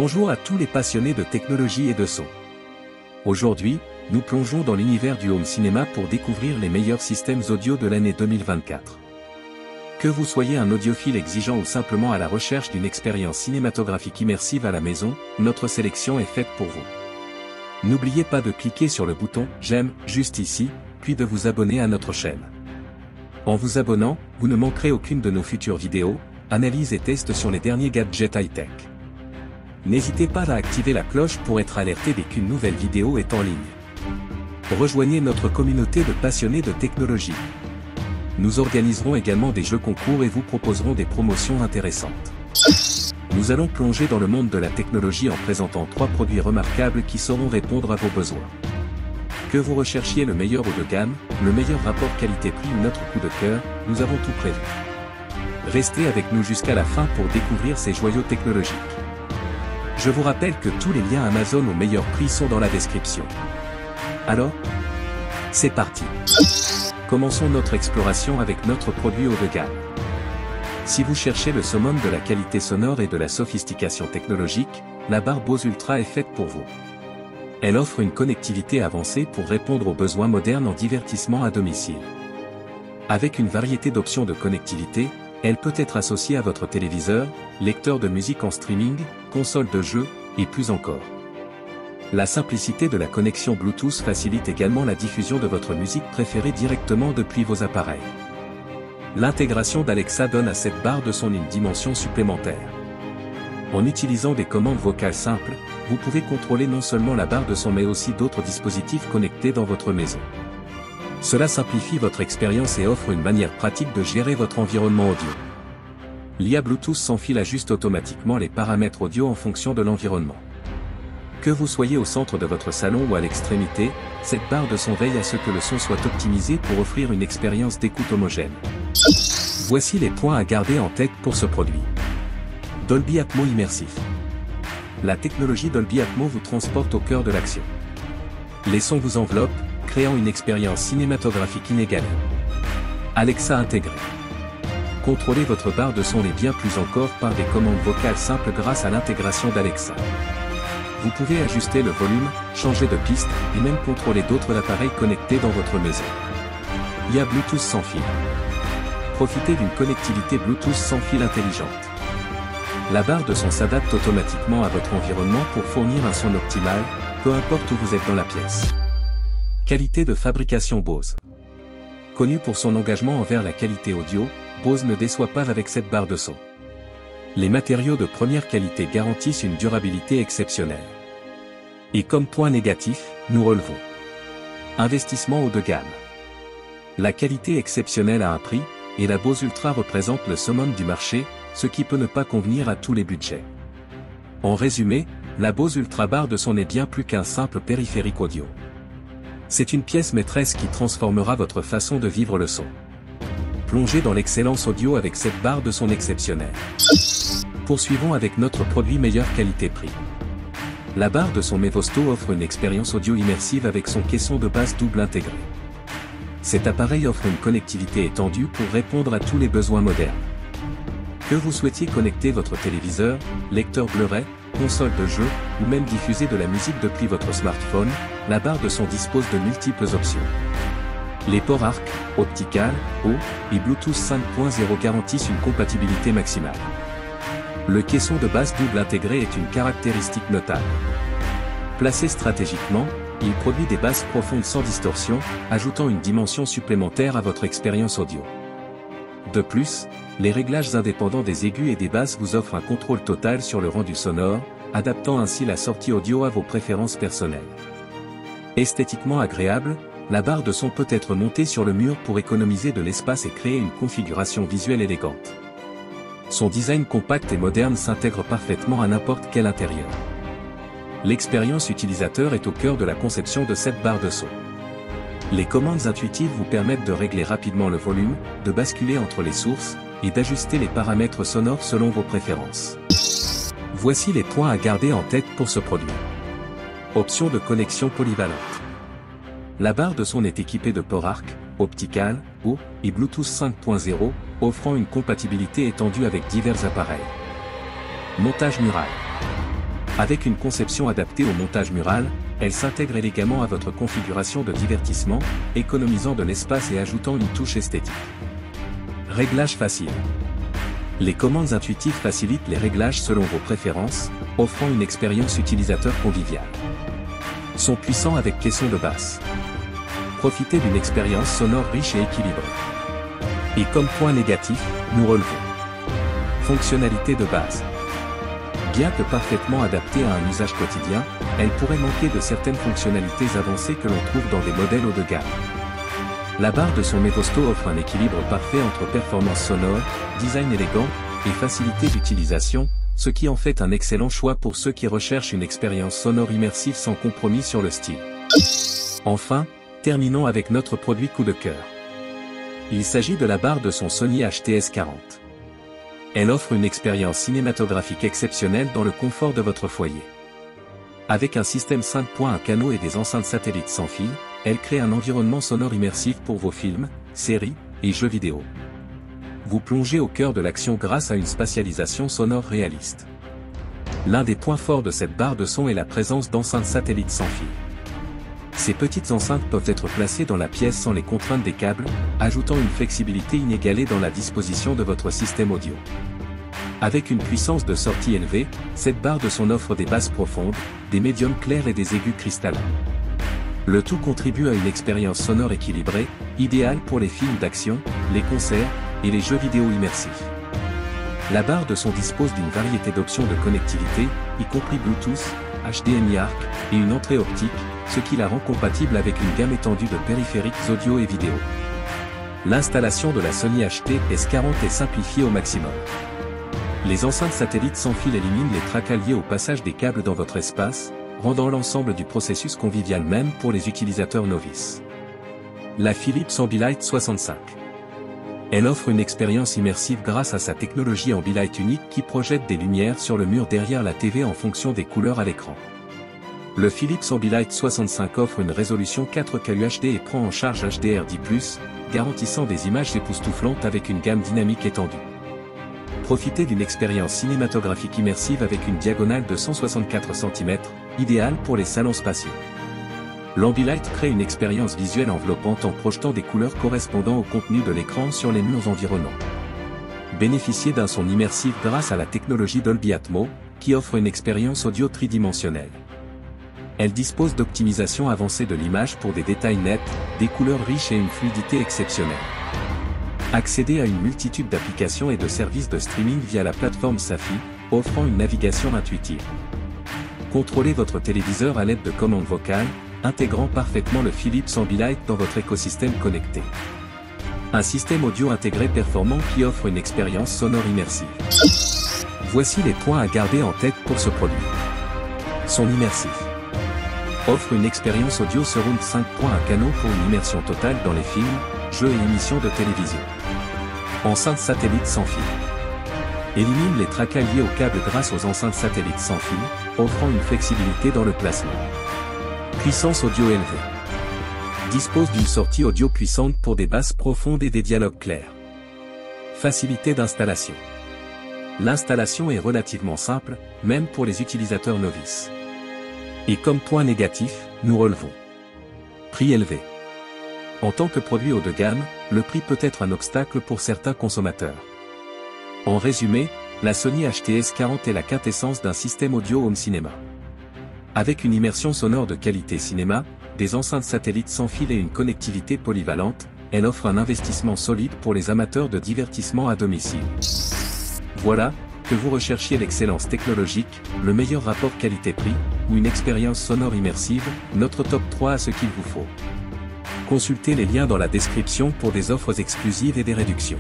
Bonjour à tous les passionnés de technologie et de son. Aujourd'hui, nous plongeons dans l'univers du home cinéma pour découvrir les meilleurs systèmes audio de l'année 2024. Que vous soyez un audiophile exigeant ou simplement à la recherche d'une expérience cinématographique immersive à la maison, notre sélection est faite pour vous. N'oubliez pas de cliquer sur le bouton « J'aime » juste ici, puis de vous abonner à notre chaîne. En vous abonnant, vous ne manquerez aucune de nos futures vidéos, analyses et tests sur les derniers gadgets high-tech. N'hésitez pas à activer la cloche pour être alerté dès qu'une nouvelle vidéo est en ligne. Rejoignez notre communauté de passionnés de technologie. Nous organiserons également des jeux concours et vous proposerons des promotions intéressantes. Nous allons plonger dans le monde de la technologie en présentant 3 produits remarquables qui sauront répondre à vos besoins. Que vous recherchiez le meilleur haut de gamme, le meilleur rapport qualité-prix ou notre coup de cœur, nous avons tout prévu. Restez avec nous jusqu'à la fin pour découvrir ces joyaux technologiques. Je vous rappelle que tous les liens Amazon au meilleur prix sont dans la description. Alors, c'est parti. Commençons notre exploration avec notre produit haut de gamme. Si vous cherchez le summum de la qualité sonore et de la sophistication technologique, la barre Bose Ultra est faite pour vous. Elle offre une connectivité avancée pour répondre aux besoins modernes en divertissement à domicile. Avec une variété d'options de connectivité, elle peut être associée à votre téléviseur, lecteur de musique en streaming, console de jeux, et plus encore. La simplicité de la connexion Bluetooth facilite également la diffusion de votre musique préférée directement depuis vos appareils. L'intégration d'Alexa donne à cette barre de son une dimension supplémentaire. En utilisant des commandes vocales simples, vous pouvez contrôler non seulement la barre de son mais aussi d'autres dispositifs connectés dans votre maison. Cela simplifie votre expérience et offre une manière pratique de gérer votre environnement audio. L'IA Bluetooth sans fil ajuste automatiquement les paramètres audio en fonction de l'environnement. Que vous soyez au centre de votre salon ou à l'extrémité, cette barre de son veille à ce que le son soit optimisé pour offrir une expérience d'écoute homogène. Voici les points à garder en tête pour ce produit. Dolby Atmos immersif. La technologie Dolby Atmos vous transporte au cœur de l'action. Les sons vous enveloppent, créant une expérience cinématographique inégalée. Alexa intégrée. Contrôlez votre barre de son et bien plus encore par des commandes vocales simples grâce à l'intégration d'Alexa. Vous pouvez ajuster le volume, changer de piste, et même contrôler d'autres appareils connectés dans votre maison. IA Bluetooth sans fil. Profitez d'une connectivité Bluetooth sans fil intelligente. La barre de son s'adapte automatiquement à votre environnement pour fournir un son optimal, peu importe où vous êtes dans la pièce. Qualité de fabrication Bose. Connu pour son engagement envers la qualité audio, Bose ne déçoit pas avec cette barre de son. Les matériaux de première qualité garantissent une durabilité exceptionnelle. Et comme point négatif, nous relevons. Investissement haut de gamme. La qualité exceptionnelle a un prix, et la Bose Ultra représente le summum du marché, ce qui peut ne pas convenir à tous les budgets. En résumé, la Bose Ultra barre de son est bien plus qu'un simple périphérique audio. C'est une pièce maîtresse qui transformera votre façon de vivre le son. Plongez dans l'excellence audio avec cette barre de son exceptionnelle. Poursuivons avec notre produit meilleure qualité-prix. La barre de son Mevosto offre une expérience audio immersive avec son caisson de basse double intégré. Cet appareil offre une connectivité étendue pour répondre à tous les besoins modernes. Que vous souhaitiez connecter votre téléviseur, lecteur Blu-ray, console de jeu, ou même diffuser de la musique depuis votre smartphone, la barre de son dispose de multiples options. Les ports ARC, Optical, O, et Bluetooth 5.0 garantissent une compatibilité maximale. Le caisson de basse double intégré est une caractéristique notable. Placé stratégiquement, il produit des basses profondes sans distorsion, ajoutant une dimension supplémentaire à votre expérience audio. De plus, les réglages indépendants des aigus et des basses vous offrent un contrôle total sur le rendu sonore, adaptant ainsi la sortie audio à vos préférences personnelles. Esthétiquement agréable, la barre de son peut être montée sur le mur pour économiser de l'espace et créer une configuration visuelle élégante. Son design compact et moderne s'intègre parfaitement à n'importe quel intérieur. L'expérience utilisateur est au cœur de la conception de cette barre de son. Les commandes intuitives vous permettent de régler rapidement le volume, de basculer entre les sources, et d'ajuster les paramètres sonores selon vos préférences. Voici les points à garder en tête pour ce produit. Option de connexion polyvalente. La barre de son est équipée de ports ARC, Optical, O, et Bluetooth 5.0, offrant une compatibilité étendue avec divers appareils. Montage muraille. Avec une conception adaptée au montage mural, elle s'intègre élégamment à votre configuration de divertissement, économisant de l'espace et ajoutant une touche esthétique. Réglage facile. Les commandes intuitives facilitent les réglages selon vos préférences, offrant une expérience utilisateur conviviale. Son puissant avec caisson de basse. Profitez d'une expérience sonore riche et équilibrée. Et comme point négatif, nous relevons. Fonctionnalité de base. Bien que parfaitement adaptée à un usage quotidien, elle pourrait manquer de certaines fonctionnalités avancées que l'on trouve dans des modèles haut de gamme. La barre de son Mevosto offre un équilibre parfait entre performance sonore, design élégant, et facilité d'utilisation, ce qui en fait un excellent choix pour ceux qui recherchent une expérience sonore immersive sans compromis sur le style. Enfin, terminons avec notre produit coup de cœur. Il s'agit de la barre de son Sony HTS40. Elle offre une expérience cinématographique exceptionnelle dans le confort de votre foyer. Avec un système 5 points à canaux et des enceintes satellites sans fil, elle crée un environnement sonore immersif pour vos films, séries et jeux vidéo. Vous plongez au cœur de l'action grâce à une spatialisation sonore réaliste. L'un des points forts de cette barre de son est la présence d'enceintes satellites sans fil. Ces petites enceintes peuvent être placées dans la pièce sans les contraintes des câbles, ajoutant une flexibilité inégalée dans la disposition de votre système audio. Avec une puissance de sortie élevée, cette barre de son offre des basses profondes, des médiums clairs et des aigus cristallins. Le tout contribue à une expérience sonore équilibrée, idéale pour les films d'action, les concerts, et les jeux vidéo immersifs. La barre de son dispose d'une variété d'options de connectivité, y compris Bluetooth, HDMI ARC, et une entrée optique, ce qui la rend compatible avec une gamme étendue de périphériques audio et vidéo. L'installation de la Sony HTS40 est simplifiée au maximum. Les enceintes satellites sans fil éliminent les tracas liés au passage des câbles dans votre espace, rendant l'ensemble du processus convivial même pour les utilisateurs novices. La Philips Ambilight 65. Elle offre une expérience immersive grâce à sa technologie Ambilight unique qui projette des lumières sur le mur derrière la TV en fonction des couleurs à l'écran. Le Philips Ambilight 65 offre une résolution 4K UHD et prend en charge HDR10+, garantissant des images époustouflantes avec une gamme dynamique étendue. Profitez d'une expérience cinématographique immersive avec une diagonale de 164 cm, idéale pour les salons spacieux. L'Ambilight crée une expérience visuelle enveloppante en projetant des couleurs correspondant au contenu de l'écran sur les murs environnants. Bénéficiez d'un son immersif grâce à la technologie Dolby Atmos, qui offre une expérience audio tridimensionnelle. Elle dispose d'optimisation avancée de l'image pour des détails nets, des couleurs riches et une fluidité exceptionnelle. Accédez à une multitude d'applications et de services de streaming via la plateforme Safi, offrant une navigation intuitive. Contrôlez votre téléviseur à l'aide de commandes vocales, intégrant parfaitement le Philips Ambilight dans votre écosystème connecté. Un système audio intégré performant qui offre une expérience sonore immersive. Voici les points à garder en tête pour ce produit. Son immersif. Offre une expérience audio surround 5 points à canaux pour une immersion totale dans les films, jeux et émissions de télévision. Enceinte satellite sans fil. Élimine les tracas liés au câble grâce aux enceintes satellites sans fil, offrant une flexibilité dans le placement. Puissance audio élevée. Dispose d'une sortie audio puissante pour des basses profondes et des dialogues clairs. Facilité d'installation. L'installation est relativement simple, même pour les utilisateurs novices. Et comme point négatif, nous relevons. Prix élevé. En tant que produit haut de gamme, le prix peut être un obstacle pour certains consommateurs. En résumé, la Sony HTS40 est la quintessence d'un système audio home cinéma. Avec une immersion sonore de qualité cinéma, des enceintes satellites sans fil et une connectivité polyvalente, elle offre un investissement solide pour les amateurs de divertissement à domicile. Voilà, que vous recherchiez l'excellence technologique, le meilleur rapport qualité-prix, ou une expérience sonore immersive, notre top 3 a ce qu'il vous faut. Consultez les liens dans la description pour des offres exclusives et des réductions.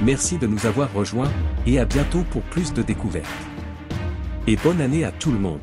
Merci de nous avoir rejoints, et à bientôt pour plus de découvertes. Et bonne année à tout le monde.